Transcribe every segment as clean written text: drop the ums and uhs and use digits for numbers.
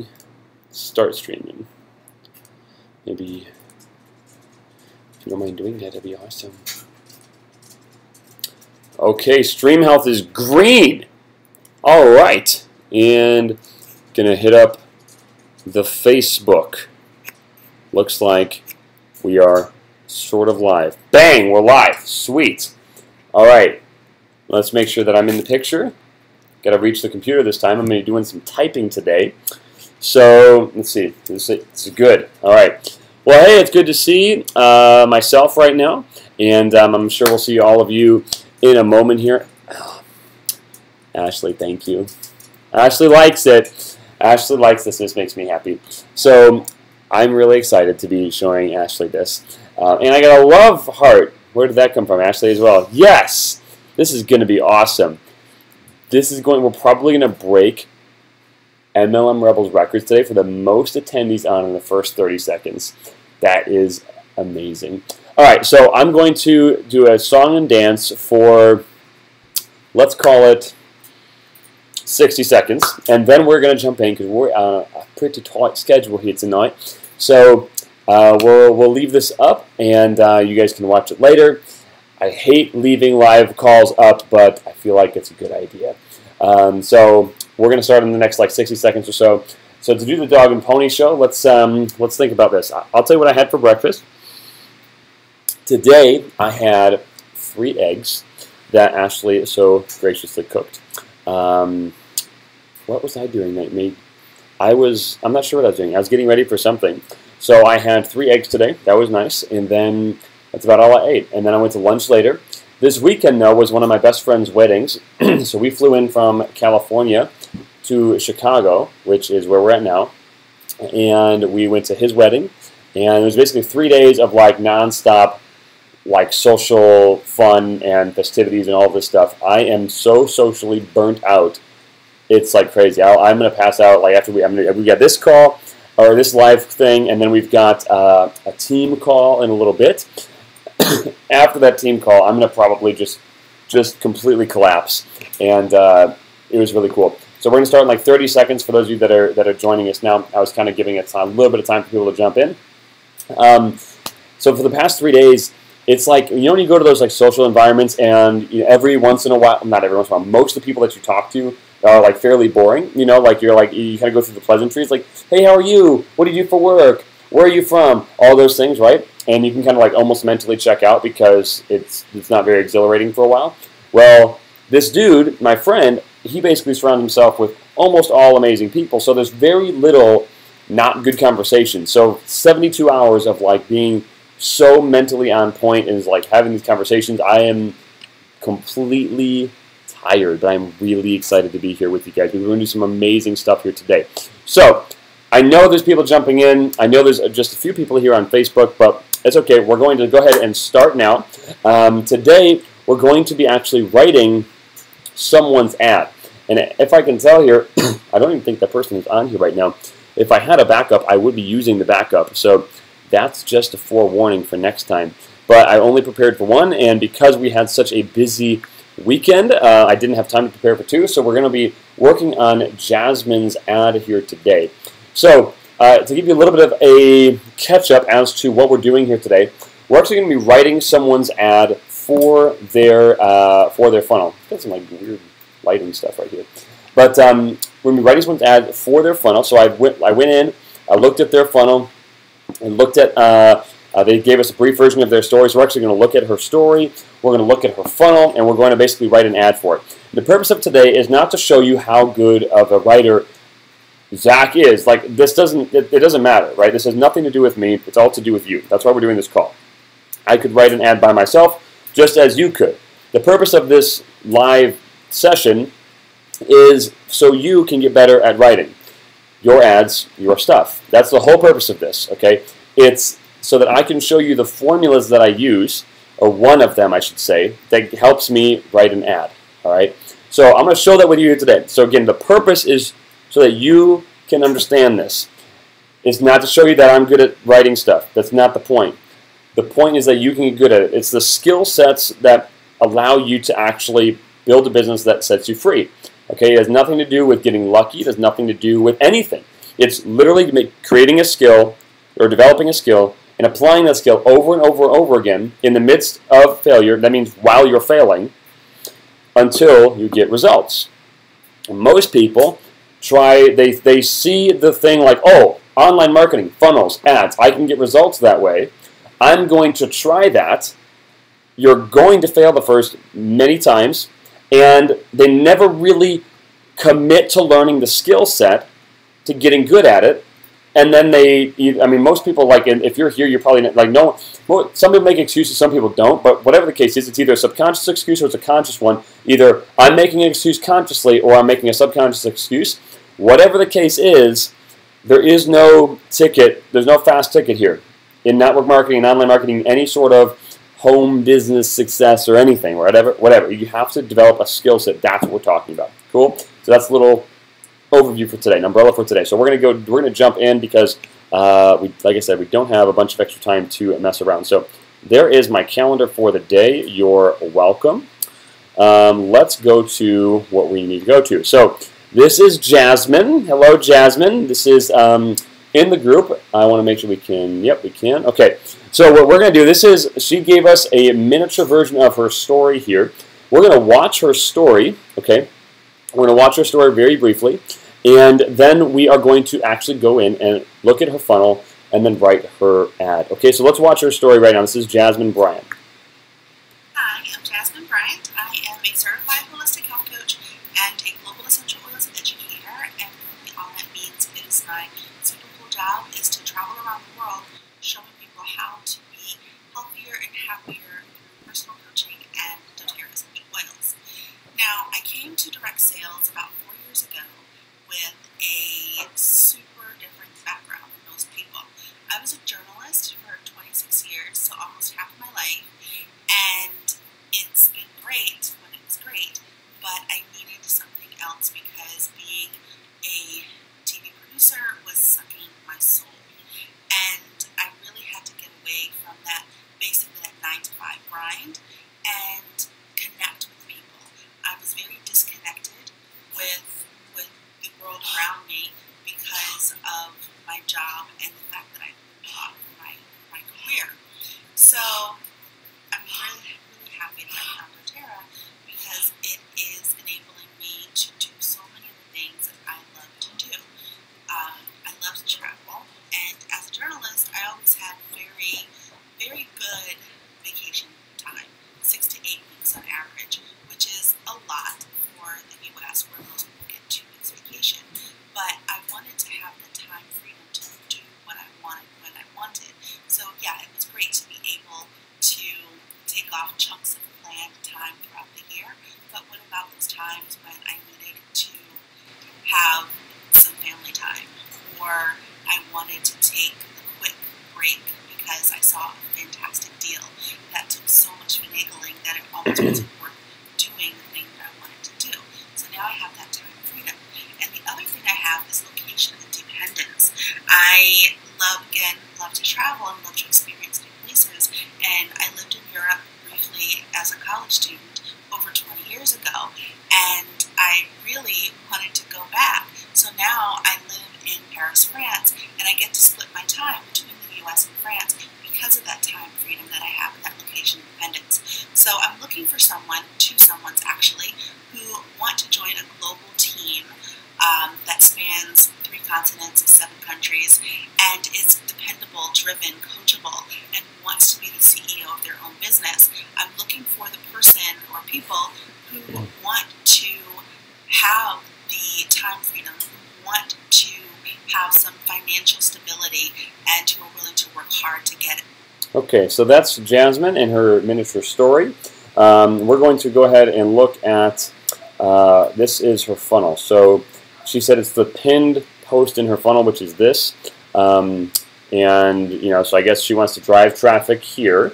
streaming. Start streaming. Maybe if you don't mind doing that, that'd be awesome. Okay, stream health is green. All right, and gonna hit up the Facebook. Looks like we are sort of live. Bang, we're live. Sweet. All right, let's make sure that I'm in the picture. Got to reach the computer this time. I'm going to be doing some typing today. So let's see. This is good. All right. Well, hey, it's good to see myself right now, and I'm sure we'll see all of you in a moment here. Oh, Ashley, thank you. Ashley likes it. Ashley likes this. This makes me happy. So I'm really excited to be showing Ashley this. And I got a love heart. Where did that come from? Ashley as well. Yes! This is going to be awesome. We're probably going to break MLM Rebels records today for the most attendees on in the first 30 seconds. That is amazing. All right, so I'm going to do a song and dance for, let's call it 60 seconds, and then we're going to jump in because we're on a pretty tight schedule here tonight. So we'll leave this up, and you guys can watch it later. I hate leaving live calls up, but I feel like it's a good idea. So we're going to start in the next like 60 seconds or so. So to do the dog and pony show, let's think about this. I'll tell you what I had for breakfast. Today I had 3 eggs that Ashley so graciously cooked. What was I doing that made? I'm not sure what I was doing. I was getting ready for something. So I had 3 eggs today. That was nice, and then that's about all I ate. And then I went to lunch later. This weekend, though, was one of my best friend's weddings. So we flew in from California to Chicago, which is where we're at now. And we went to his wedding. And it was basically 3 days of like nonstop, like social fun and festivities and all this stuff. I am so socially burnt out. It's like crazy. I'm going to pass out like after we got this call or this live thing, and then we've got a team call in a little bit. After that team call, I'm going to probably just completely collapse, and it was really cool. So we're going to start in like 30 seconds for those of you that are joining us now. I was kind of giving it a little bit of time for people to jump in. So for the past 3 days, it's like, when you go to those like social environments, and every once in a while, not every once in a while, most of the people that you talk to are like fairly boring. You kind of go through the pleasantries, like, hey, how are you? What do you do for work? Where are you from? All those things, right? And you can kind of like almost mentally check out because it's not very exhilarating for a while. Well, this dude, my friend, he basically surrounded himself with almost all amazing people. So there's very little not good conversation. So 72 hours of like being so mentally on point and is like having these conversations. I am completely tired, but I'm really excited to be here with you guys. We're going to do some amazing stuff here today. So I know there's people jumping in. I know there's just a few people here on Facebook, but it's okay. We're going to go ahead and start now. Today, we're going to be actually writing someone's ad. And if I can tell here, I don't even think that person is on here right now. If I had a backup, I would be using the backup. So that's just a forewarning for next time. But I only prepared for 1, and because we had such a busy weekend, I didn't have time to prepare for 2, so we're going to be working on Jasmine's ad here today. So to give you a little bit of a catch-up as to what we're doing here today, we're actually going to be writing someone's ad for their funnel. Got some like weird lighting stuff right here, but we're going to be writing someone's ad for their funnel. So I went in, I looked at their funnel, and looked at. They gave us a brief version of their story, so we're actually going to look at her story, we're going to look at her funnel, and we're going to basically write an ad for it. The purpose of today is not to show you how good of a writer Zach is. Like, it doesn't matter, right? This has nothing to do with me, it's all to do with you. That's why we're doing this call. I could write an ad by myself, just as you could. The purpose of this live session is so you can get better at writing your ads, your stuff. That's the whole purpose of this, okay? It's so that I can show you the formulas that I use, or one of them, I should say, that helps me write an ad, all right? So I'm going to show that with you here today. So again, the purpose is so that you can understand this. It's not to show you that I'm good at writing stuff. That's not the point. The point is that you can get good at it. It's the skill sets that allow you to actually build a business that sets you free. Okay, it has nothing to do with getting lucky. It has nothing to do with anything. It's literally creating a skill or developing a skill and applying that skill over and over and over again in the midst of failure. That means while you're failing until you get results. And most people they see the thing like, oh, online marketing, funnels, ads, I can get results that way. I'm going to try that. You're going to fail the first many times, and they never really commit to learning the skill set, to getting good at it. And then most people, like, if you're here, you're probably like, no, some people make excuses, some people don't, but whatever the case is, it's either a subconscious excuse or it's a conscious one. Either I'm making an excuse consciously or I'm making a subconscious excuse. Whatever the case is, there is no ticket, there's no fast ticket here. In network marketing and online marketing, any sort of home business success or anything, whatever. You have to develop a skill set. That's what we're talking about. Cool? So that's a little overview for today, an umbrella for today. So we're gonna jump in because like I said, we don't have a bunch of extra time to mess around. So there is my calendar for the day. You're welcome. Let's go to what we need to go to. So this is Jasmine. Hello, Jasmine. This is in the group. I want to make sure we can. Yep, we can. Okay. So what we're going to do, she gave us a miniature version of her story here. We're going to watch her story. Okay. We're going to watch her story very briefly, and then we are going to actually go in and look at her funnel and then write her ad. Okay, so let's watch her story right now. This is Jasmine Bryant. Hi, I'm Jasmine Bryant. I am a certified holistic health coach and a global essential oils educator, and really all that means is my super cool job is to travel around the world showing people how to be healthier and happier through personal coaching and doTERRA essential oils. Now, I came to direct sales about 4 years ago with a super different background than most people. I was a journalist for 26 years, so almost half of my life, and it's been great when it was great, but I needed something else because being a TV producer was sucking my soul, and I really had to get away from that, basically that 9-to-5 grind, and connect with people. I was very disconnected with the world around me because of my job and the fact that I moved on from my career. So I'm really, really happy that I found doTERRA because it is enabling me to do so many of the things that I love to do. I love to travel, and as a journalist, I always had very, very good vacation time, 6 to 8 weeks on average, which is a lot for the U.S. where most people get 2 weeks vacation. But I wanted to have the time freedom to do what I wanted when I wanted. So yeah, it was great to be able to take off chunks of planned time throughout the year. But what about those times when I needed to have some family time, or I wanted to take a quick break because I saw a fantastic deal that took so much finagling that it almost wasn't worth doing the thing that I wanted to do. So now I have that time freedom. And the other thing I have is location independence. I love to travel and love to experience new places. And I lived in Europe briefly as a college student over 20 years ago, and I really wanted to go back. So now I live in Paris, France, and I get to split my time between the U.S. and France because of that time freedom that I have and that location independence. So I'm looking for two someones actually, who want to join a global team that spans 3 continents, 7 countries, and is dependable, driven, coachable, and wants to be the CEO of their own business. I'm looking for the person or people who want to have the time freedom, who want to have some financial stability, and who are willing to work hard to get it. Okay, so that's Jasmine and her miniature story. We're going to go ahead and look at, this is her funnel. So she said it's the pinned post in her funnel, which is this. And, so I guess she wants to drive traffic here.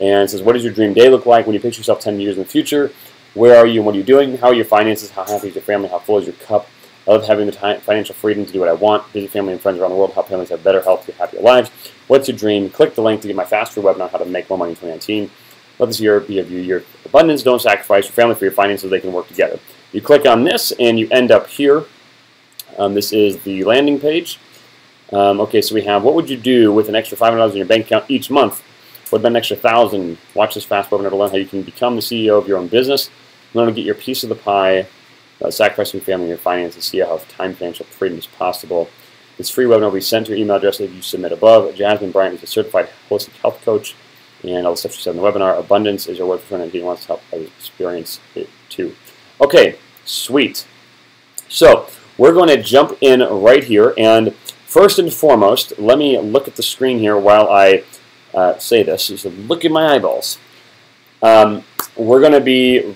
And it says, what does your dream day look like when you picture yourself 10 years in the future? Where are you and what are you doing? How are your finances? How happy is your family? How full is your cup? I love having the financial freedom to do what I want. Visit family and friends around the world. Help families have better health, happier lives. What's your dream? Click the link to get my fast free webinar, How to Make More Money in 2019. Let this year be a year of abundance. Don't sacrifice your family for your finances. They can work together. You click on this and you end up here. This is the landing page. Okay, so we have, what would you do with an extra $500 in your bank account each month? What about an extra $1,000? Watch this fast webinar to learn how you can become the CEO of your own business. Learn to get your piece of the pie, sacrificing family and your finances, see how time financial freedom is possible. This free webinar will be sent to your email address if you submit above. Jasmine Bryant is a certified holistic health coach, and all the stuff she said in the webinar. Abundance is your word for friend, and he wants to help others experience it too. Okay, sweet. So we're going to jump in right here, and first and foremost, let me look at the screen here while I say this. So look at my eyeballs. We're going to be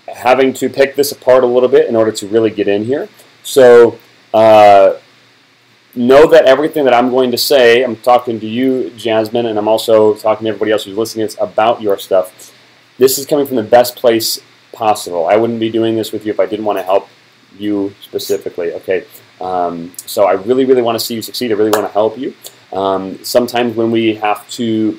having to pick this apart a little bit in order to really get in here. So know that everything that I'm going to say, I'm talking to you, Jasmine, and I'm also talking to everybody else who's listening. It's about your stuff. This is coming from the best place possible. I wouldn't be doing this with you if I didn't want to help you specifically. Okay, so I really, really want to see you succeed. I really want to help you. Sometimes when we have to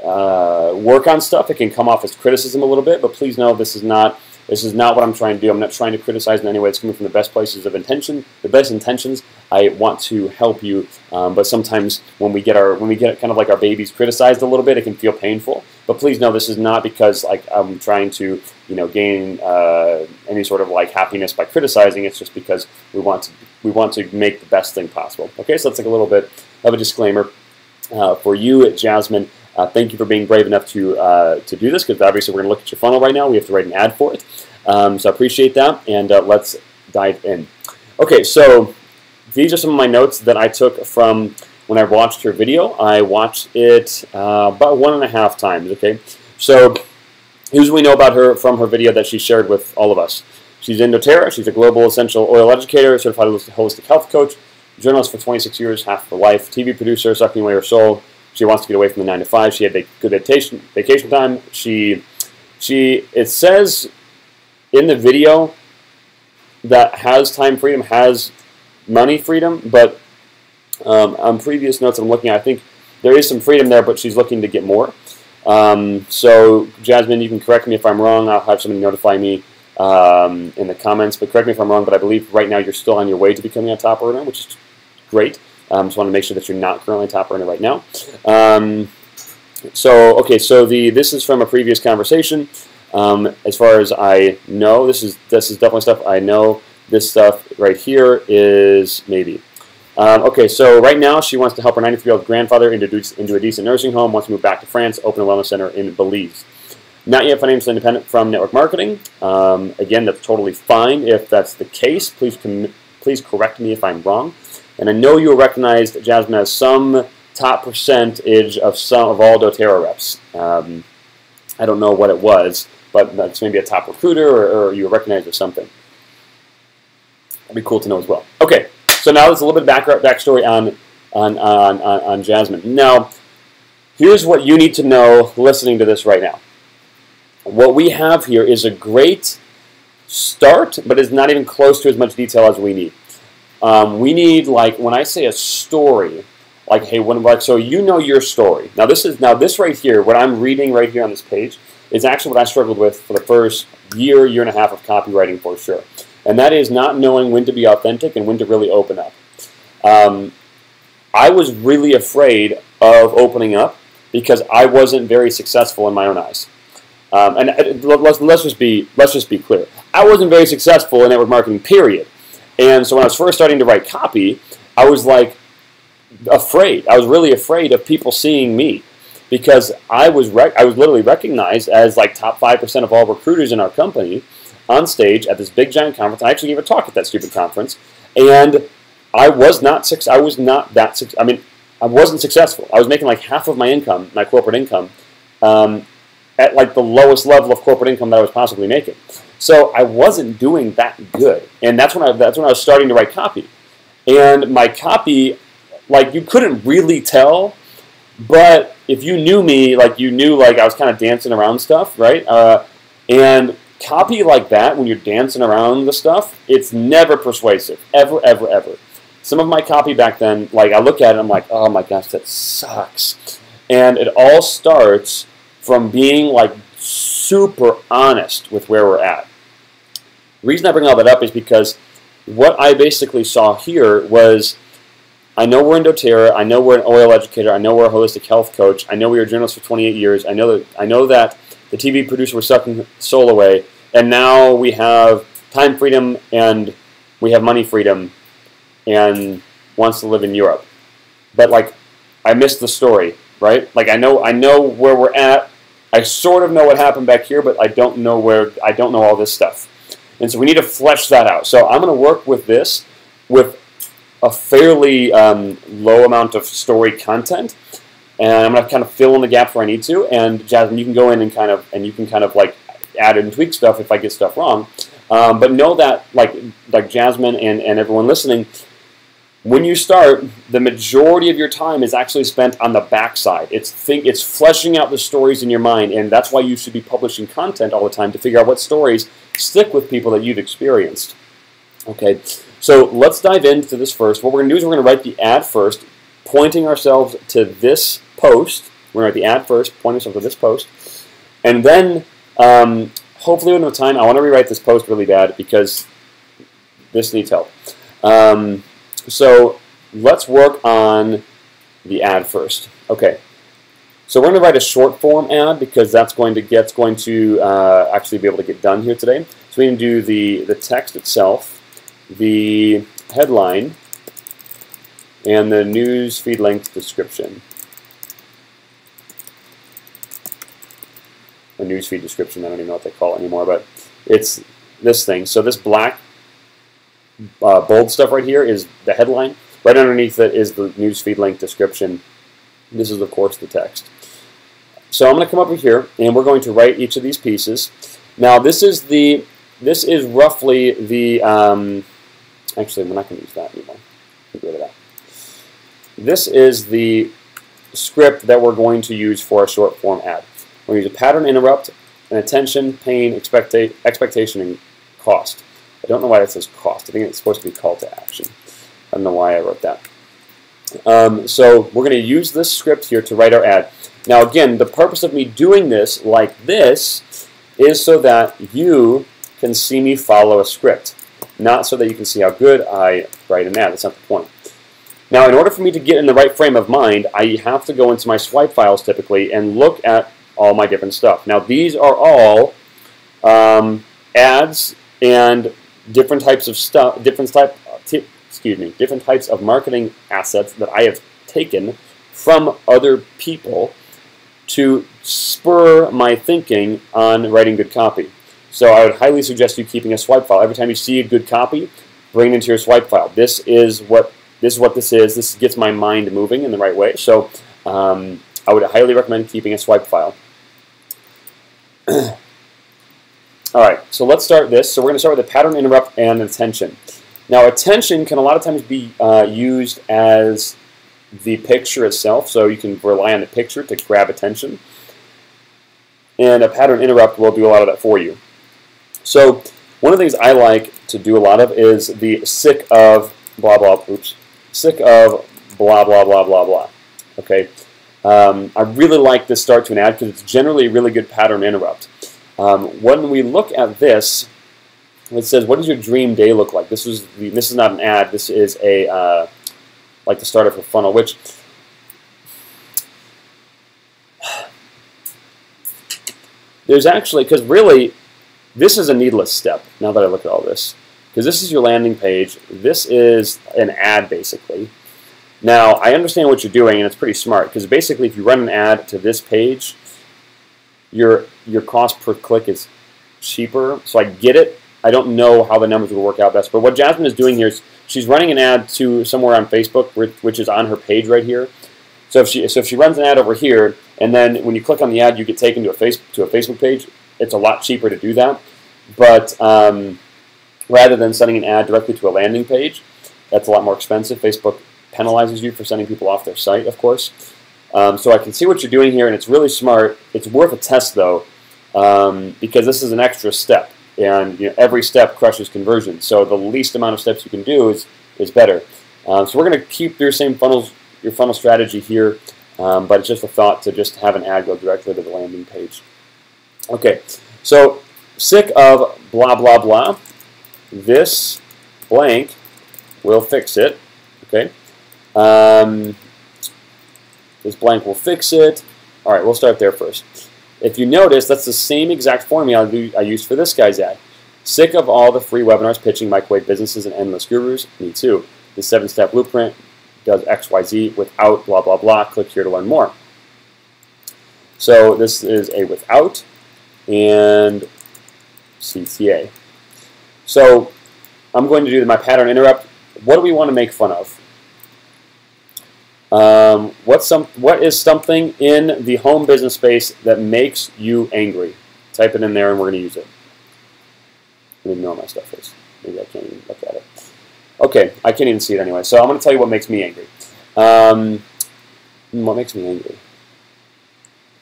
work on stuff, it can come off as criticism a little bit. But please know this is not what I'm trying to do. I'm not trying to criticize in any way. It's coming from the best places of intention, the best intentions. I want to help you, but sometimes when we get kind of like our babies criticized a little bit, it can feel painful. But please know this is not because like I'm trying to gain any sort of like happiness by criticizing. It's just because we want to make the best thing possible. Okay, so that's like a little bit of a disclaimer for you, Jasmine. Thank you for being brave enough to do this, because obviously we're going to look at your funnel right now. We have to write an ad for it. So I appreciate that, and let's dive in. Okay, so these are some of my notes that I took from when I watched her video. I watched it about 1.5 times, okay? So here's what we know about her from her video that she shared with all of us. She's in doTERRA. She's a global essential oil educator, certified holistic health coach, journalist for 26 years, half of her life, TV producer, sucking away her soul. She wants to get away from the 9 to 5. She had good vacation time. It says in the video that has time freedom, has money freedom, but on previous notes I'm looking at, I think there is some freedom there, but she's looking to get more. So Jasmine, you can correct me if I'm wrong. I'll have somebody notify me in the comments, but correct me if I'm wrong, but I believe right now you're still on your way to becoming a top earner, which is great. Just want to make sure that you're not currently a top earner right now. So this is from a previous conversation. As far as I know, this is definitely stuff I know. This stuff right here is maybe. Okay, so right now she wants to help her 93-year-old grandfather into a decent nursing home, wants to move back to France, open a wellness center in Belize. Not yet financially independent from network marketing. Again, that's totally fine if that's the case. Please correct me if I'm wrong. And I know you'll recognize Jasmine as some top percentage of all doTERRA reps. I don't know what it was, but that's maybe a top recruiter, or you recognize it as something. That'd be cool to know as well. Okay, so now there's a little bit of backstory on Jasmine. Now, here's what you need to know listening to this right now. What we have here is a great start, but it's not even close to as much detail as we need. We need, like, when I say a story, like, hey, so you know your story. Now this right here, what I'm reading right here on this page, is actually what I struggled with for the first year and a half of copywriting for sure. And that is not knowing when to be authentic and when to really open up. I was really afraid of opening up because I wasn't very successful in my own eyes. And let's just be clear. I wasn't very successful in network marketing, period. And so when I was first starting to write copy, I was like afraid. I was really afraid of people seeing me, because I was literally recognized as like top 5% of all recruiters in our company on stage at this big giant conference. I actually gave a talk at that stupid conference, and I wasn't successful. I was making like half of my income, my corporate income, at like the lowest level of corporate income that I was possibly making. So I wasn't doing that good, and that's when I was starting to write copy. And my copy, like, you couldn't really tell, but if you knew me, like, you knew like I was kind of dancing around stuff, right? And copy like that, when you're dancing around the stuff, it's never persuasive, ever, ever, ever. Some of my copy back then, like, I look at it, I'm like, oh my gosh, that sucks. And it all starts from being like super honest with where we're at. The reason I bring all that up is because what I basically saw here was, I know we're in doTERRA, I know we're an oil educator, I know we're a holistic health coach, I know we were journalists for 28 years, I know that the TV producer was sucking soul away, and now we have time freedom and we have money freedom and wants to live in Europe. But like, I missed the story, right? Like I know where we're at. I sort of know what happened back here, but I don't know all this stuff. And so we need to flesh that out. So I'm going to work with this with a fairly low amount of story content, and I'm going to kind of fill in the gaps where I need to. And Jasmine, you can go in and you can kind of like add and tweak stuff if I get stuff wrong. But know that like Jasmine and everyone listening, when you start, the majority of your time is actually spent on the backside. It's fleshing out the stories in your mind, and that's why you should be publishing content all the time to figure out what stories stick with people that you've experienced. Okay, so let's dive into this first. What we're going to do is we're going to write the ad first, pointing ourselves to this post. We're going to write the ad first, pointing ourselves to this post, and then hopefully within time, I want to rewrite this post really bad because this needs help. So let's work on the ad first. Okay, so we're going to write a short form ad because that's going to actually be able to get done here today. So we can do the text itself, the headline, and the news feed length description. A newsfeed description, I don't even know what they call it anymore, but it's this thing. So this black bold stuff right here is the headline. Right underneath it is the newsfeed link description. This is, of course, the text. So I'm going to come over here, and we're going to write each of these pieces. Now, this is roughly the, actually, we're not going to use that anymore. Get rid of that. This is the script that we're going to use for a short form ad. We're going to use a pattern interrupt, an attention, pain, expectation, and cost. I don't know why that says cost. I think it's supposed to be call to action. I don't know why I wrote that. So we're going to use this script here to write our ad. Now again, the purpose of me doing this like this is so that you can see me follow a script, not so that you can see how good I write an ad. That's not the point. Now, in order for me to get in the right frame of mind, I have to go into my swipe files typically and look at all my different stuff. Now, these are all ads and different types of stuff, different types of marketing assets that I have taken from other people to spur my thinking on writing good copy. So I would highly suggest you keeping a swipe file. Every time you see a good copy, bring it into your swipe file. This is what this is. This gets my mind moving in the right way. So I would highly recommend keeping a swipe file. All right, so let's start this. So we're going to start with a pattern interrupt and attention. Now, attention can a lot of times be used as the picture itself, so you can rely on the picture to grab attention. And a pattern interrupt will do a lot of that for you. So one of the things I like to do a lot of is the sick of blah blah. Oops, sick of blah blah blah blah blah. Okay, I really like this start to an ad because it's generally a really good pattern interrupt. When we look at this, it says, "What does your dream day look like?" This is not an ad. This is a like the start of a funnel, which there's actually, because really this is a needless step. Now that I look at all this, because this is your landing page. This is an ad basically. Now I understand what you're doing, and it's pretty smart because basically, if you run an ad to this page, your cost per click is cheaper. So I get it. I don't know how the numbers will work out best, but what Jasmine is doing here is she's running an ad to somewhere on Facebook, which is on her page right here. So if she runs an ad over here, and then when you click on the ad, you get taken to a Facebook page. It's a lot cheaper to do that. But rather than sending an ad directly to a landing page, that's a lot more expensive. Facebook penalizes you for sending people off their site, of course. So I can see what you're doing here, and it's really smart. It's worth a test though, because this is an extra step. And every step crushes conversion. So the least amount of steps you can do is better. So we're going to keep your same your funnel strategy here, but it's just a thought to just have an ad go directly to the landing page. Okay, so sick of blah blah blah. This blank will fix it. Okay. This blank will fix it. All right, we'll start there first. If you notice, that's the same exact formula I used for this guy's ad. Sick of all the free webinars pitching microwave businesses and endless gurus? Me too. The 7-step blueprint does XYZ without blah, blah, blah. Click here to learn more. So this is a without and CTA. So I'm going to do my pattern interrupt. What do we want to make fun of? What is something in the home business space that makes you angry? Type it in there and we're going to use it. I don't even know what my stuff is. Maybe I can't even look at it. Okay, I can't even see it anyway. So I'm going to tell you what makes me angry. What makes me angry?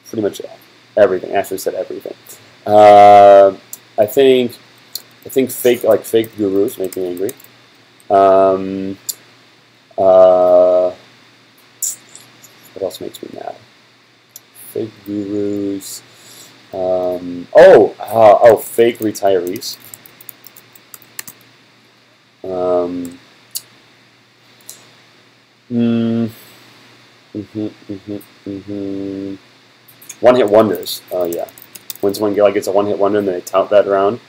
Pretty much everything. Ashley said everything. I think fake gurus make me angry. What else makes me mad? Fake gurus. Fake retirees. One-hit wonders. Oh yeah. When someone gets a one-hit wonder and they tout that around.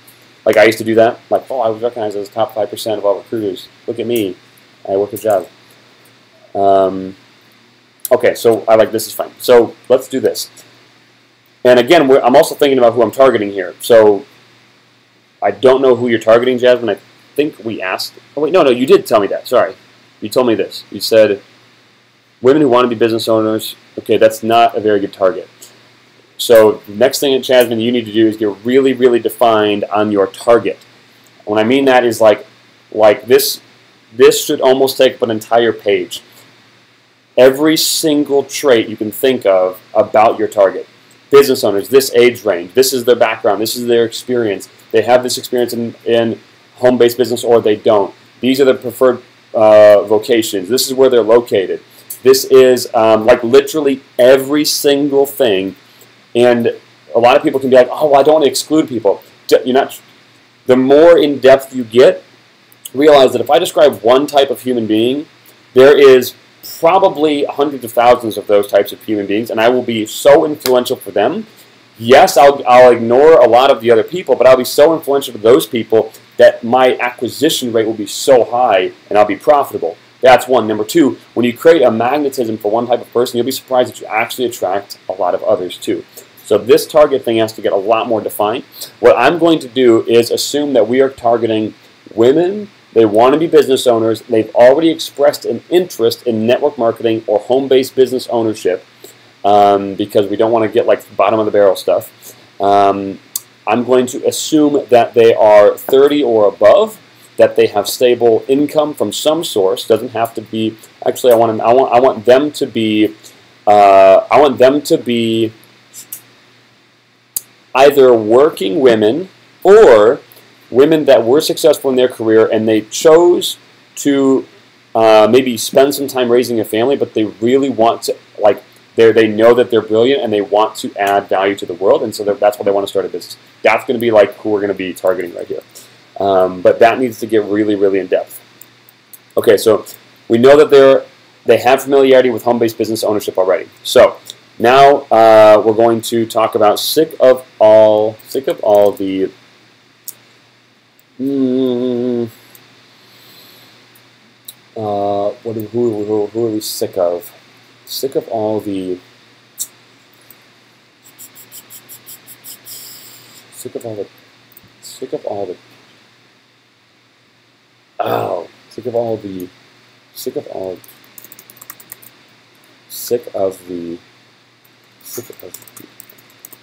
Like I used to do that. Like, oh, I was recognized as top 5% of all recruiters. Look at me. I work a job. Okay, so this is fine. So let's do this. And again, I'm also thinking about who I'm targeting here. So I don't know who you're targeting, Jasmine. I think we asked. Oh wait, no, you did tell me that. Sorry, you told me this. You said women who want to be business owners. Okay, that's not a very good target. So the next thing, Jasmine, you need to do is get really, really defined on your target. When I mean that is like this. This should almost take up an entire page. Every single trait you can think of about your target. Business owners, this age range, this is their background, this is their experience. They have this experience in home-based business or they don't. These are the preferred vocations. This is where they're located. This is literally every single thing. And a lot of people can be like, oh, well, I don't want to exclude people. You're not. The more in-depth you get, realize that if I describe one type of human being, there is probably hundreds of thousands of those types of human beings, and I will be so influential for them. Yes, I'll ignore a lot of the other people, but I'll be so influential to those people that my acquisition rate will be so high, and I'll be profitable. That's one. Number two, when you create a magnetism for one type of person, you'll be surprised that you actually attract a lot of others too. So this target thing has to get a lot more defined. What I'm going to do is assume that we are targeting women. They want to be business owners. They've already expressed an interest in network marketing or home-based business ownership because we don't want to get bottom of the barrel stuff. I'm going to assume that they are 30 or above, that they have stable income from some source. Doesn't have to be. Actually, I want them to be. I want them to be either working women or women that were successful in their career and they chose to maybe spend some time raising a family, but they really want to, they know that they're brilliant and they want to add value to the world, and so that's why they want to start a business. That's going to be who we're going to be targeting right here. But that needs to get really, really in depth. Okay, so we know that they have familiarity with home-based business ownership already. So now we're going to talk about sick of all the who are we sick of? Sick of all the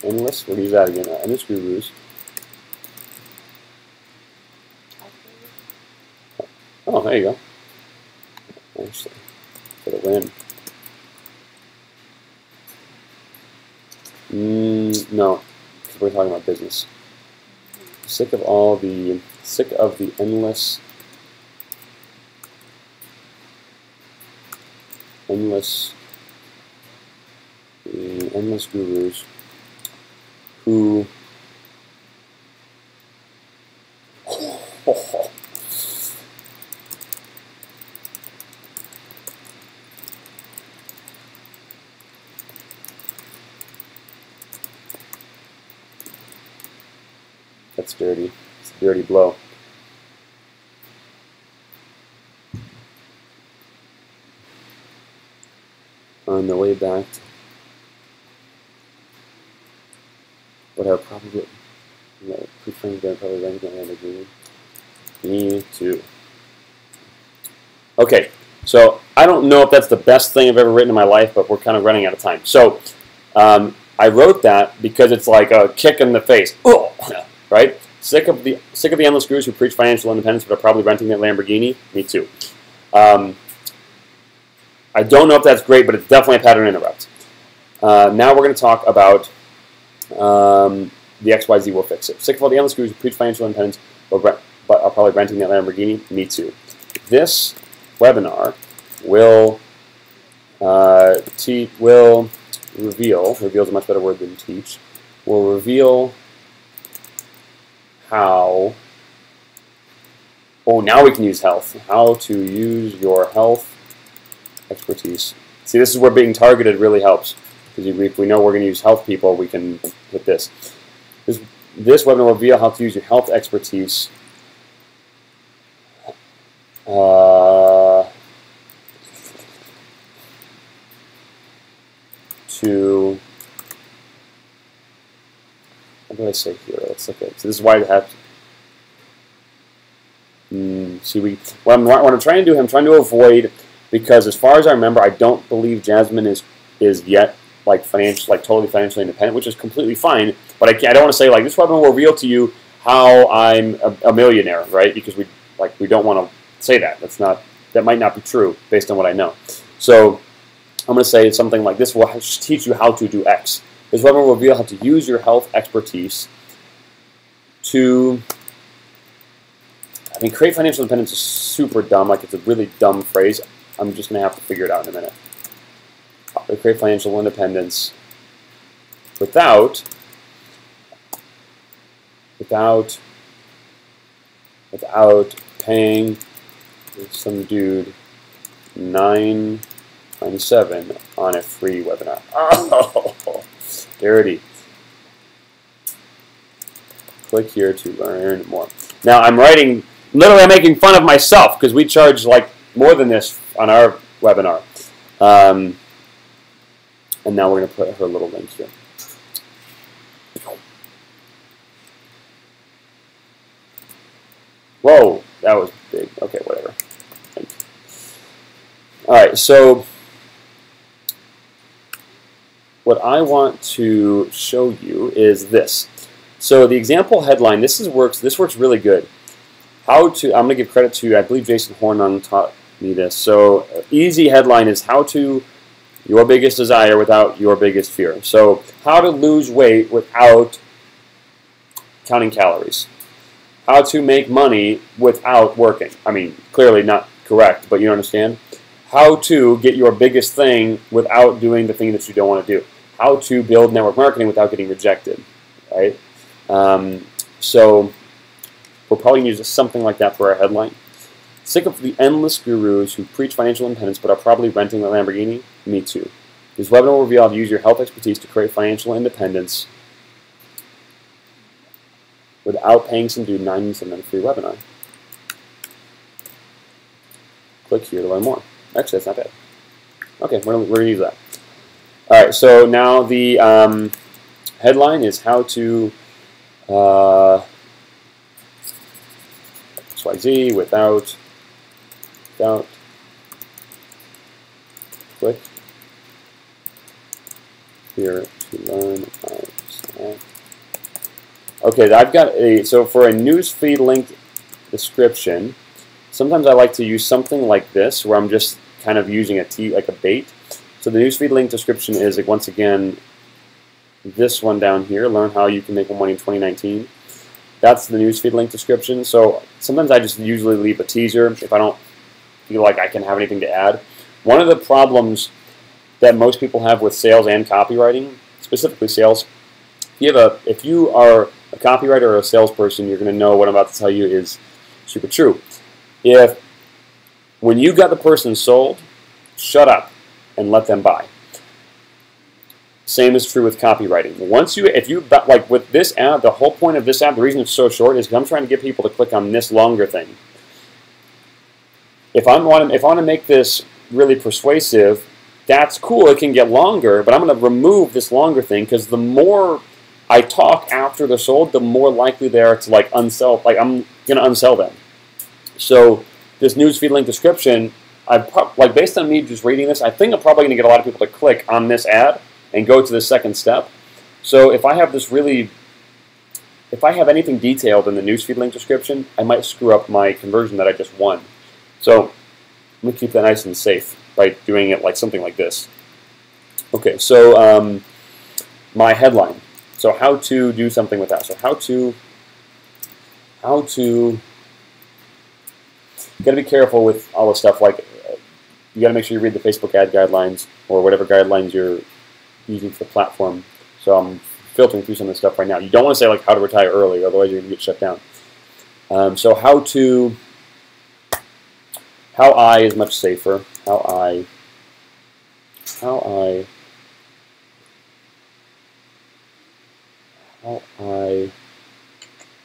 endless. We'll use that again. Endless gurus. Oh, there you go. Actually, for the win. No, because we're talking about business. Sick of the endless gurus who that's dirty. It's a dirty blow. On the way back, what I probably pre-framed that probably rank that Lamborghini. Me too. Okay, so I don't know if that's the best thing I've ever written in my life, but we're kind of running out of time. So I wrote that because it's like a kick in the face. Oh, right? Sick of the endless gurus who preach financial independence but are probably renting that Lamborghini. Me too. I don't know if that's great, but it's definitely a pattern interrupt. Now we're going to talk about the XYZ will fix it. Sick of all the endless gurus who preach financial independence but are probably renting that Lamborghini. Me too. This webinar will reveal is a much better word than teach, will reveal how, now we can use health, how to use your health expertise. See, this is where being targeted really helps, because if we know we're going to use health people, we can hit this. This webinar will reveal how to use your health expertise to, what do I say here? Let's look at. So this is why I have. See, what I'm trying to do, I'm trying to avoid, because as far as I remember, I don't believe Jasmine is yet like totally financially independent, which is completely fine. But I don't want to say like this webinar will reveal to you how I'm a millionaire, right? Because we don't want to say that. That might not be true based on what I know. So I'm going to say something like this will teach you how to do X. This webinar will reveal how to use your health expertise to, create financial independence is super dumb. Like, it's a really dumb phrase. I'm just going to have to figure it out in a minute. Create financial independence without paying some dude $9.97 on a free webinar. Oh, dirty. Click here to learn more. Now I'm literally I'm making fun of myself because we charge like more than this on our webinar. And now we're going to put her little link here. Whoa, that was big. Okay, whatever. All right, so what I want to show you is this. So the example headline, this works really good. I'm going to give credit to, I believe Jason Hornung taught me this. So easy headline is how to your biggest desire without your biggest fear. So how to lose weight without counting calories. How to make money without working. Clearly not correct, but you understand. How to get your biggest thing without doing the thing that you don't want to do. How to build network marketing without getting rejected, right? So we'll probably use something like that for our headline. Sick of the endless gurus who preach financial independence but are probably renting a Lamborghini? Me too. This webinar will reveal how to use your health expertise to create financial independence without paying some dude $9.97 on a free webinar. Click here to learn more. Actually, that's not bad. Okay, we're going to use that. All right, so now the headline is how to XYZ without click here to learn how to sell. Okay, I've got so for a newsfeed link description, sometimes I like to use something like this where I'm just kind of using like a bait. So the newsfeed link description is, like, once again, this one down here, learn how you can make more money in 2019. That's the newsfeed link description. So sometimes I just usually leave a teaser if I don't feel like I can have anything to add. One of the problems that most people have with sales and copywriting, specifically sales, if you are a copywriter or a salesperson, you're going to know what I'm about to tell you is super true. When you got the person sold, shut up and let them buy. Same is true with copywriting. If you like with this ad, the whole point of this ad, the reason it's so short is because I'm trying to get people to click on this longer thing. If I want to make this really persuasive, that's cool. It can get longer, but I'm going to remove this longer thing because the more I talk after they're sold, the more likely they are to like unsell. Like I'm going to unsell them. So this newsfeed link description, based on me just reading this, I think I'm probably going to get a lot of people to click on this ad and go to the second step. So if I have anything detailed in the newsfeed link description, I might screw up my conversion that I just won. So let me keep that nice and safe by doing it like something like this. Okay, so my headline. So how to do something with that. So how to you got to be careful with all this stuff. Like you got to make sure you read the Facebook ad guidelines or whatever guidelines you're using for the platform. So I'm filtering through some of this stuff right now. You don't want to say like how to retire early, otherwise you're going to get shut down. So how I is much safer. How I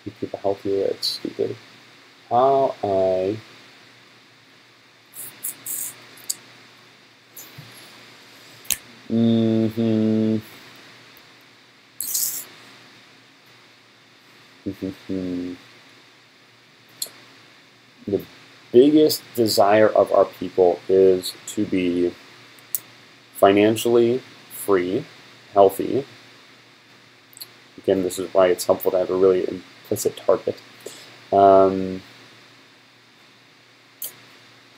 keep people healthier. It's stupid. How I the biggest desire of our people is to be financially free, healthy. Again, this is why it's helpful to have a really implicit target. You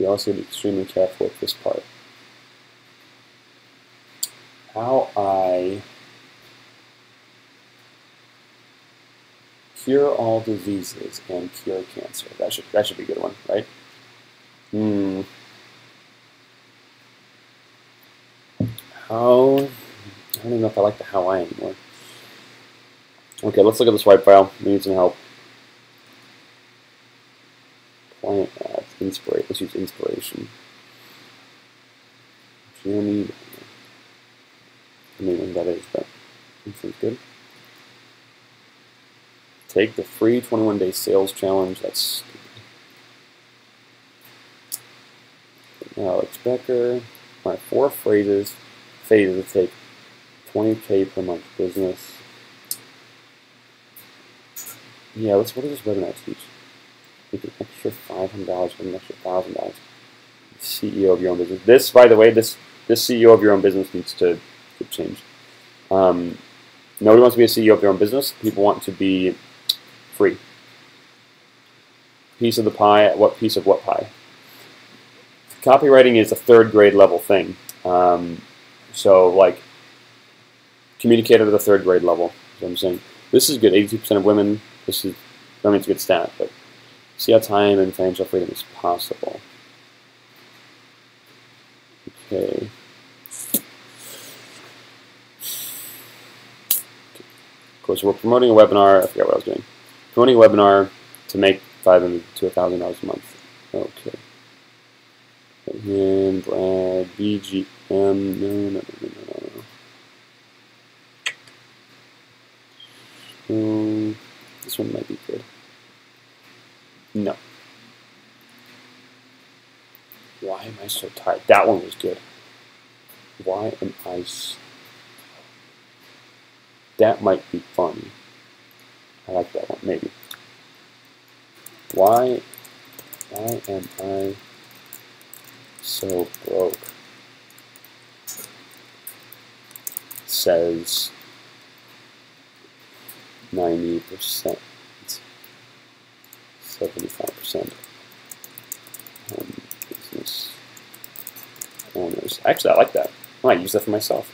also have to be extremely careful with this part. How I cure all diseases and cure cancer. That should be a good one, right? I don't even know if I like the how I anymore. Okay, let's look at the swipe file. We need some help. Client ads, inspiration. Let's use inspiration. Jeremy. I don't know what that is, but that seems good. Take the free 21-day sales challenge. That's stupid. Alex Becker. My 4 phases to take 20K per month business. Yeah, what does this webinar teach? Make an extra $500 with an extra $1,000. CEO of your own business. This, by the way, this CEO of your own business needs to change. Nobody wants to be a CEO of their own business. People want to be free. Piece of the pie. What piece of what pie? Copywriting is a 3rd grade level thing. So like communicate at the 3rd grade level. That's what I'm saying. This is good. 82% of women. This is, I mean, it's a good stat, but see how time and financial freedom is possible. Okay. Cool. So we're promoting a webinar. I forgot what I was doing. Promoting a webinar to make $500 to $1,000 a month. Okay. And Brad, BGM. No. This one might be good. No. Why am I so tired? That one was good. Why am I so... That might be funny. I like that one, maybe. Why am I so broke? Says 90%, 75% business owners. Actually, I like that. I might use that for myself.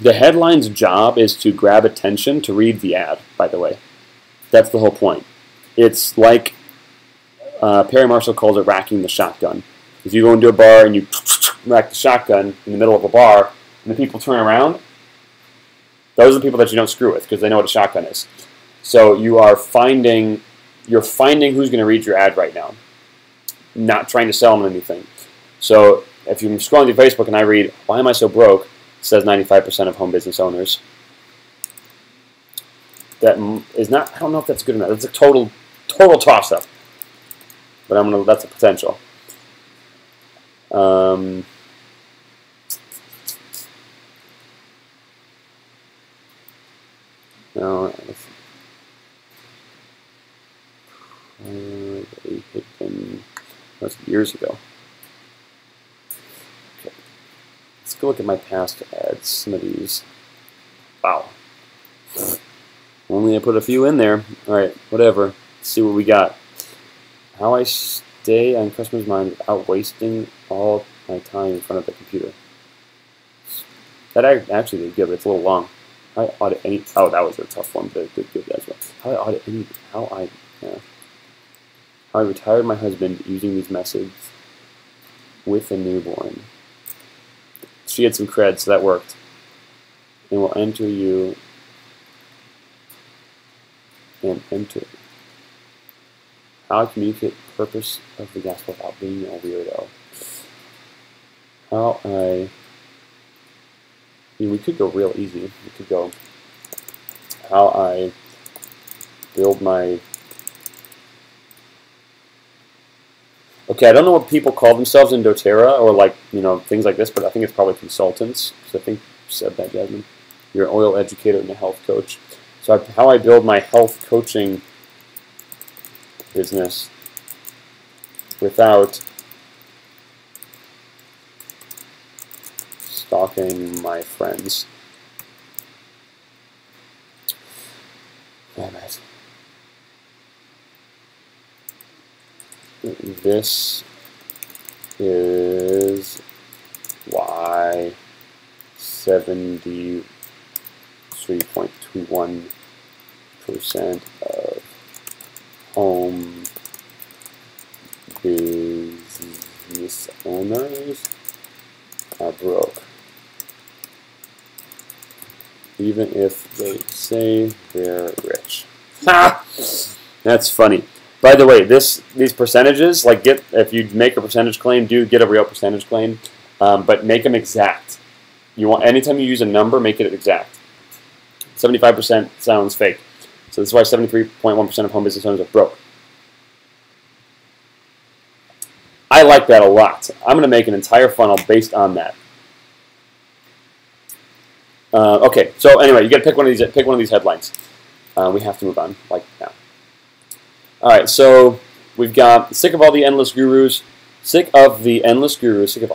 The headline's job is to grab attention to read the ad, by the way. That's the whole point. It's like Perry Marshall calls it racking the shotgun. If you go into a bar and you rack the shotgun in the middle of a bar and the people turn around, those are the people that you don't screw with because they know what a shotgun is. So you're finding who's going to read your ad right now, not trying to sell them anything. So if you're scrolling through Facebook and I read, why am I so broke? It says 95% of home business owners. That is not, I don't know if that's good enough. That's a total toss-up. But that's a potential. No, that's years ago. Okay. Let's go look at my past ads. Some of these. Wow. Only I put a few in there. Alright, whatever. Let's see what we got. How I stay on customers' minds without wasting all my time in front of the computer. That actually did good, but it's a little long. How I audit any. Oh, that was a tough one, but it did good as well. How I audit any. How I retired my husband using these methods with a newborn. She had some cred, so that worked. And we'll enter you. And enter. How I communicate the purpose of the gospel without being a weirdo. How I mean, we could go real easy. We could go how I build my. Okay, I don't know what people call themselves in doTERRA or like, you know, things like this, but I think it's probably consultants. So I think you said that, Jasmine. You're an oil educator and a health coach. So how I build my health coaching business without stalking my friends. Damn it. This is why 73.21% of home business owners are broke, even if they say they're rich. Ha! That's funny. By the way, these percentages, like if you make a percentage claim, do get a real percentage claim, but make them exact. You want anytime you use a number, make it exact. 75% sounds fake, so this is why 73.1% of home business owners are broke. I like that a lot. I'm going to make an entire funnel based on that. Okay, so anyway, you got to pick one of these headlines. We have to move on, like now. All right, so we've got sick of all the endless gurus, sick of the endless gurus who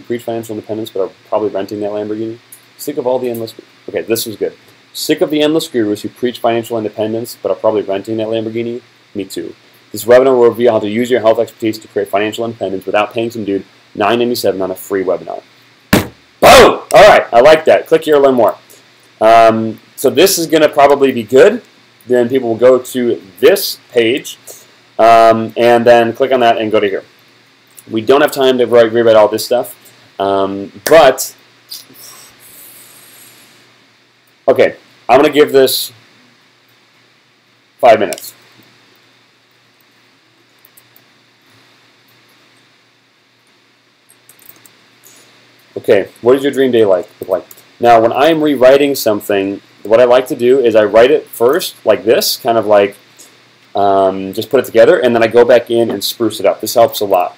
preach financial independence but are probably renting that Lamborghini. Sick of all the endless. Okay, this was good. Sick of the endless gurus who preach financial independence but are probably renting that Lamborghini. Me too. This webinar will reveal how to use your health expertise to create financial independence without paying some dude $9.97 on a free webinar. Boom! All right, I like that. Click here to learn more. So this is going to probably be good. Then people will go to this page and then click on that and go to here. We don't have time to reread all this stuff, but okay, I'm going to give this 5 minutes. Okay, what does your dream day look like? Now, when I'm rewriting something, what I like to do is I write it first like this, kind of like just put it together, and then I go back in and spruce it up. This helps a lot.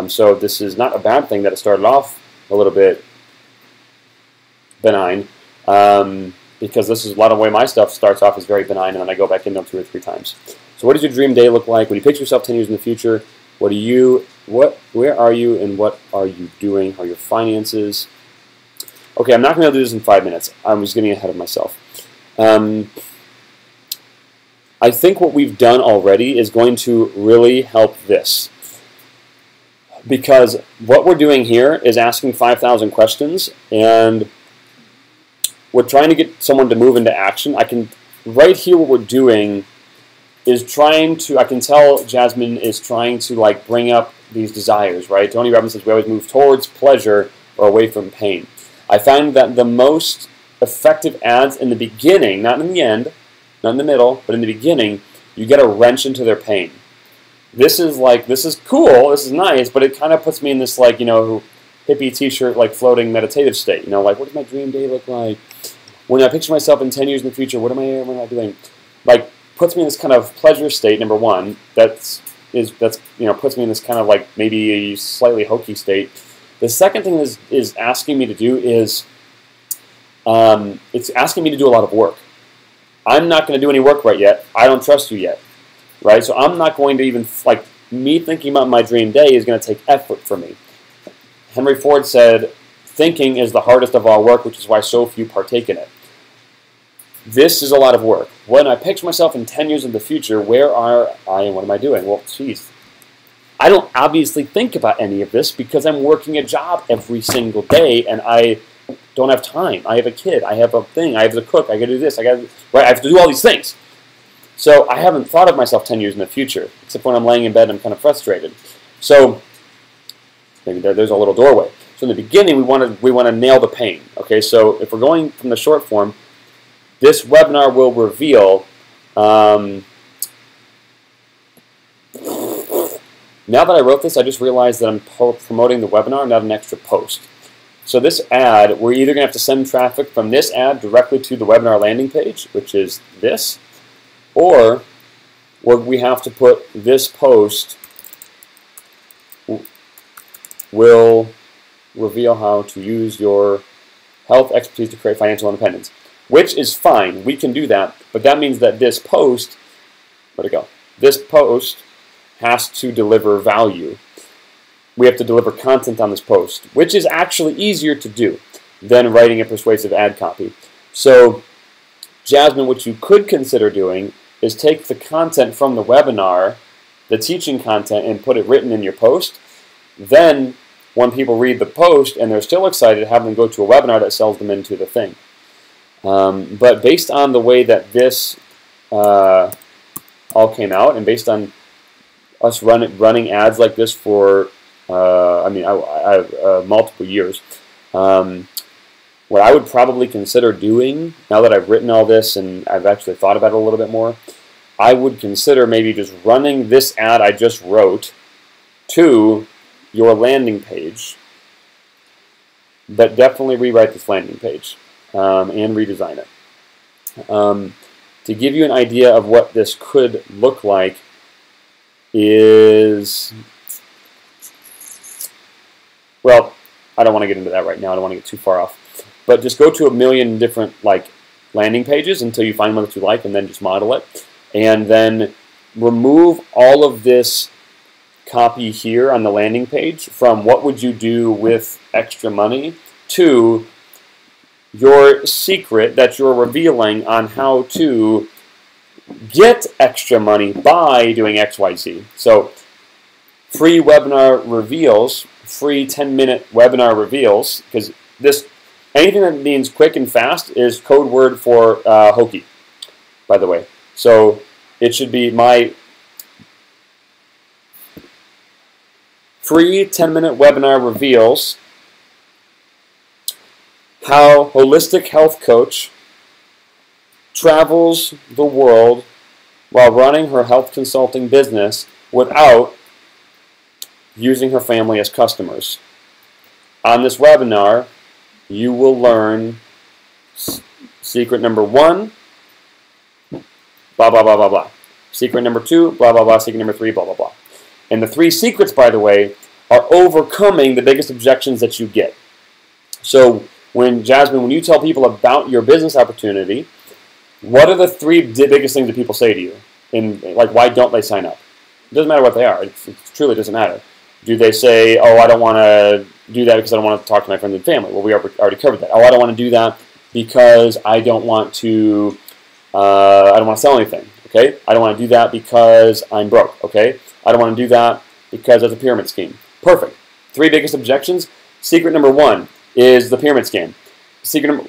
So this is not a bad thing that it started off a little bit benign, because this is a lot of the way my stuff starts off is very benign, and then I go back in them 2 or 3 times. So what does your dream day look like? When you picture yourself 10 years in the future, where are you and what are you doing? How are your finances? Okay, I'm not going to do this in 5 minutes. I'm just getting ahead of myself. I think what we've done already is going to really help this. Because what we're doing here is asking 5,000 questions, and we're trying to get someone to move into action. Right here what we're doing is trying to, I can tell Jasmine is trying to like bring up these desires, right? Tony Robbins says we always move towards pleasure or away from pain. I find that the most effective ads in the beginning, not in the end, not in the middle, but in the beginning, you get a wrench into their pain. this is cool, this is nice, but it kind of puts me in this like, hippie t-shirt like floating meditative state. Like what does my dream day look like? When I picture myself in 10 years in the future, what am I doing? Like puts me in this kind of pleasure state, number one. That's puts me in this kind of like maybe a slightly hokey state. The second thing is asking me to do is it's asking me to do a lot of work. I'm not going to do any work right yet. I don't trust you yet, right? So I'm not going to even, like, me thinking about my dream day is going to take effort for me. Henry Ford said, thinking is the hardest of all work, which is why so few partake in it. This is a lot of work. When I picture myself in 10 years in the future, where are I and what am I doing? Well, geez, I don't obviously think about any of this because I'm working a job every single day and I don't have time. I have a kid. I have a thing. I have to cook. I got to do this. I have to do all these things. So I haven't thought of myself 10 years in the future, except when I'm laying in bed and I'm kind of frustrated. So maybe there's a little doorway. So in the beginning, we want to nail the pain. Okay, so if we're going from the short form, this webinar will reveal. Now that I wrote this, I just realized that I'm promoting the webinar, not an extra post. So this ad, we're either going to have to send traffic from this ad directly to the webinar landing page, which is this, or we have to put this post will reveal how to use your health expertise to create financial independence, which is fine. We can do that, but that means that this post, where'd it go? This post has to deliver value. We have to deliver content on this post, which is actually easier to do than writing a persuasive ad copy. So, Jasmine, what you could consider doing is take the content from the webinar, the teaching content, and put it written in your post. Then, when people read the post and they're still excited, have them go to a webinar that sells them into the thing. But based on the way that this all came out, and based on us running ads like this for multiple years. What I would probably consider doing, now that I've written all this and I've actually thought about it a little bit more, I would consider maybe just running this ad I just wrote to your landing page, but definitely rewrite this landing page and redesign it. To give you an idea of what this could look like is... Well, I don't want to get into that right now. I don't want to get too far off. But just go to a million different landing pages until you find one that you like, and then just model it. And then remove all of this copy here on the landing page from what would you do with extra money to your secret that you're revealing on how to get extra money by doing XYZ. So free webinar reveals, free 10-minute webinar reveals, because anything that means quick and fast is code word for hokey, by the way. So it should be my free 10-minute webinar reveals how holistic health coach travels the world while running her health consulting business without using her family as customers. On this webinar, you will learn secret number 1, blah, blah, blah, blah, blah. Secret number 2, blah, blah, blah. Secret number 3, blah, blah, blah. And the 3 secrets, by the way, are overcoming the biggest objections that you get. So Jasmine, when you tell people about your business opportunity, what are the 3 biggest things that people say to you? And why don't they sign up? It doesn't matter what they are. It truly doesn't matter. Do they say, oh, I don't want to do that because I don't want to talk to my friends and family? Well, we already covered that. Oh, I don't want to do that because I don't want to sell anything. Okay? I don't want to do that because I'm broke. Okay? I don't want to do that because it's a pyramid scheme. Perfect. 3 biggest objections. Secret number 1 is the pyramid scheme.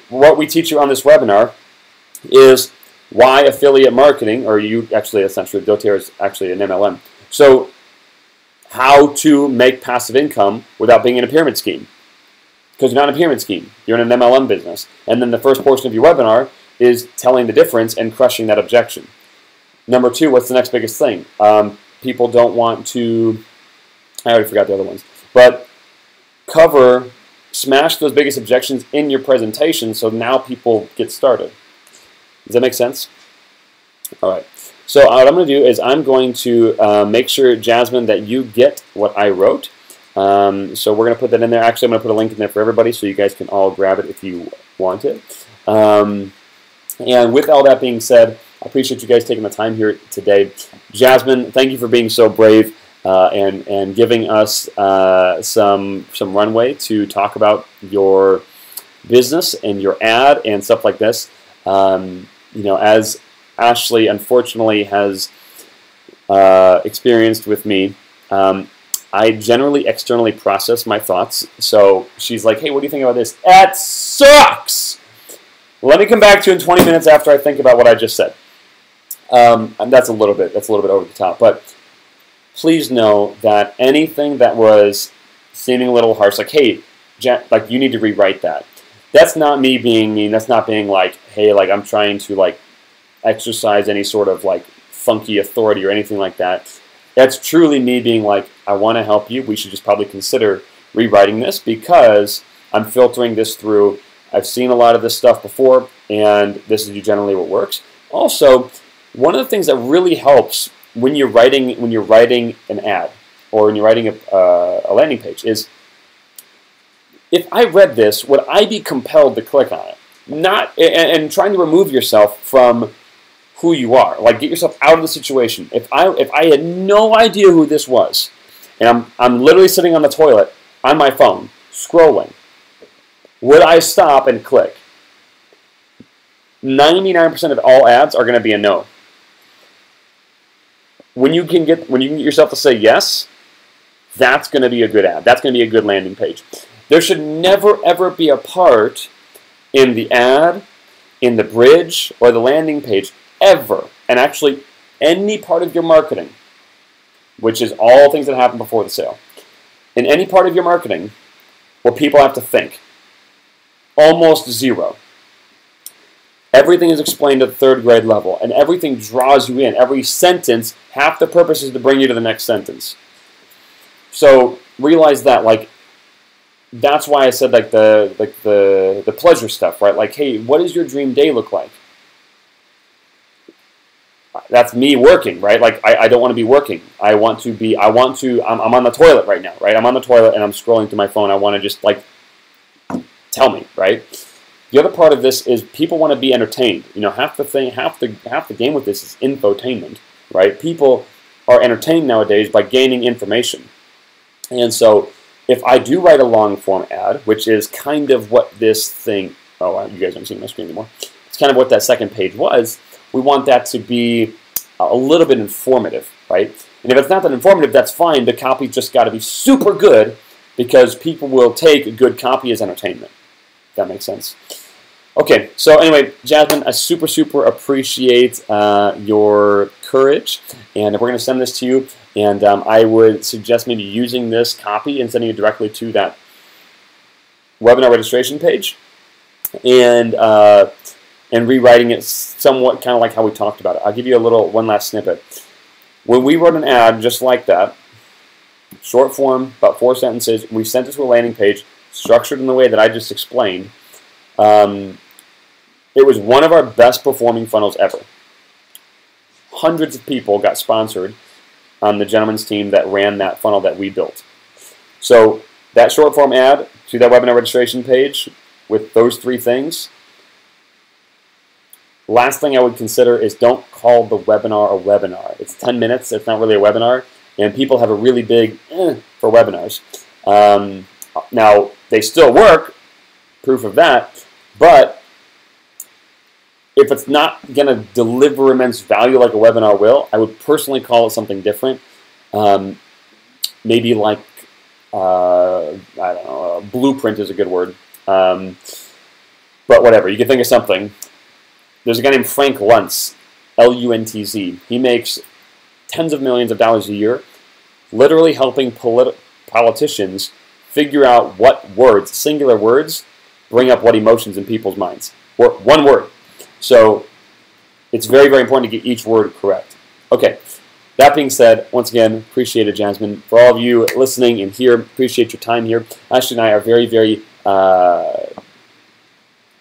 What we teach you on this webinar is why affiliate marketing, or essentially doTERRA is actually an MLM. So how to make passive income without being in a pyramid scheme. Because you're not in a pyramid scheme. You're in an MLM business. And then the first portion of your webinar is telling the difference and crushing that objection. Number 2, what's the next biggest thing? people don't want to, I already forgot the other ones, but smash those biggest objections in your presentation so now people get started. Does that make sense? All right. So what I'm going to do is I'm going to make sure, Jasmine, that you get what I wrote. So we're going to put that in there. Actually, I'm going to put a link in there for everybody so you guys can all grab it if you want it. And with all that being said, I appreciate you guys taking the time here today. Jasmine, thank you for being so brave and giving us some runway to talk about your business and your ad and stuff like this. As Ashley unfortunately has experienced with me, I generally externally process my thoughts. So she's like, hey, what do you think about this? That sucks! Let me come back to you in 20 minutes after I think about what I just said. And that's a little bit over the top. But please know that anything that was seeming a little harsh, like, hey, like you need to rewrite that. That's not me being mean. That's not being like, hey, like I'm trying to like exercise any sort of like funky authority or anything like that. That's truly me being like, I want to help you. We should just probably consider rewriting this because I'm filtering this through. I've seen a lot of this stuff before, and this is generally what works. Also, one of the things that really helps when you're writing an ad or when you're writing a landing page is, if I read this, would I be compelled to click on it? And trying to remove yourself from who you are, like get yourself out of the situation. If I had no idea who this was, and I'm literally sitting on the toilet on my phone scrolling, would I stop and click? 99% of all ads are going to be a no. When you can get yourself to say yes, that's going to be a good ad. That's going to be a good landing page. There should never ever be a part in the ad, in the bridge, or the landing page ever, and actually any part of your marketing, which is all things that happen before the sale, in any part of your marketing where people have to think. Almost zero. Everything is explained at the third grade level, and everything draws you in. Every sentence, half the purpose is to bring you to the next sentence. So realize that, like, that's why I said like the pleasure stuff, right? Like, hey, what does your dream day look like? That's me working, right? Like, I don't want to be working. I'm on the toilet right now, right? I'm on the toilet and I'm scrolling through my phone. I want to just like tell me, right? The other part of this is people want to be entertained. You know, half the game with this is infotainment, right? People are entertained nowadays by gaining information. And so if I do write a long form ad, which is kind of what this thing, oh, you guys aren't seeing my screen anymore. It's kind of what that second page was. We want that to be a little bit informative, right? And if it's not that informative, that's fine. The copy's just got to be super good because people will take good copy as entertainment. If that makes sense. Okay, so anyway, Jasmine, I super appreciate your courage, and we're going to send this to you, and I would suggest maybe using this copy and sending it directly to that webinar registration page, and rewriting it somewhat kind of like how we talked about it. I'll give you one last snippet. When we wrote an ad just like that, short form, about 4 sentences, we sent it to a landing page, structured in the way that I just explained. It was one of our best performing funnels ever. Hundreds of people got sponsored on the gentleman's team that ran that funnel that we built. So that short form ad to that webinar registration page with those 3 things. Last thing I would consider is don't call the webinar a webinar. It's 10 minutes. It's not really a webinar. And people have a really big for webinars. Now, they still work, proof of that, but if it's not going to deliver immense value like a webinar will, I would personally call it something different. Maybe like, I don't know, blueprint is a good word. But whatever, you can think of something. There's a guy named Frank Luntz, L-U-N-T-Z. He makes tens of millions of dollars a year, literally helping politicians figure out what words, singular words, bring up what emotions in people's minds. Or one word. So it's very important to get each word correct. Okay, that being said, once again, appreciate it, Jasmine. For all of you listening and here, appreciate your time here. Ashley and I are very, very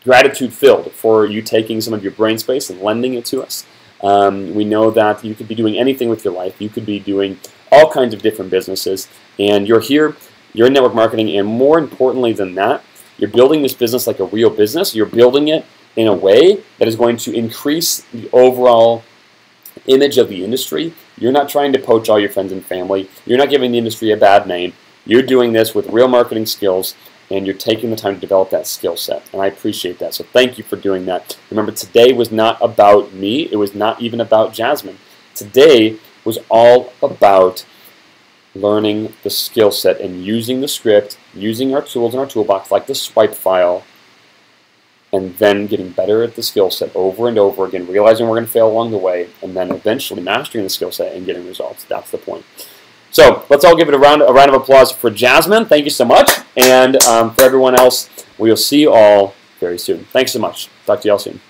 gratitude-filled for you taking some of your brain space and lending it to us. We know that you could be doing anything with your life. You could be doing all kinds of different businesses, and you're here, you're in network marketing, and more importantly than that, you're building this business like a real business. You're building it in a way that is going to increase the overall image of the industry. You're not trying to poach all your friends and family. You're not giving the industry a bad name. You're doing this with real marketing skills, and you're taking the time to develop that skill set, and I appreciate that. So thank you for doing that. Remember, today was not about me. It was not even about Jasmine. Today was all about learning the skill set and using the script, using our tools in our toolbox like the swipe file, and then getting better at the skill set over and over again, realizing we're going to fail along the way, and then eventually mastering the skill set and getting results. That's the point. So let's all give it a round of applause for Jasmine. Thank you so much. And for everyone else, we will see you all very soon. Thanks so much. Talk to you all soon.